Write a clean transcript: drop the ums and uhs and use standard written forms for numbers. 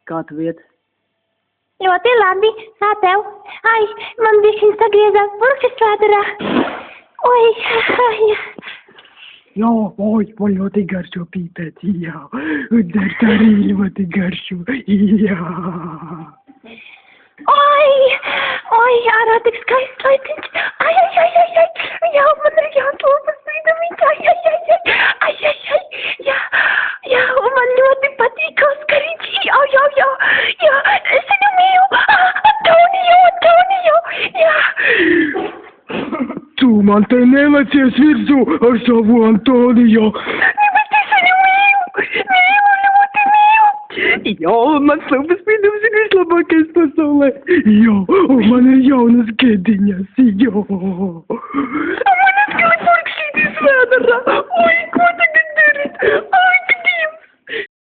Kā tu iet? Ļoti labi. Kā tev? Ai, man bišķiņ sagriezās purkšas vēderā. Oi, ai. Jā, oi, man ļoti garšo pīpēt, jā. Un dzert arī ļoti garšo, jā. Oi, ārā tik skaists laiciņš. Ai. Jā, man ir jāslūpas brīdamīts. Ai. Jā, un man ļoti patīk Oskariņš. Jā. Es viņu mīlu. Antonio. Jā. Tu man te nelacies virsū ar savu Antonio. Bet es viņu mīlu, ļoti mīlu. Jā, man slūpas brīdums ir vislabākais pasaulē. Jā, un man ir jaunas gediņas, jā. Un man atkal ir purkšītis vēderā. Oi.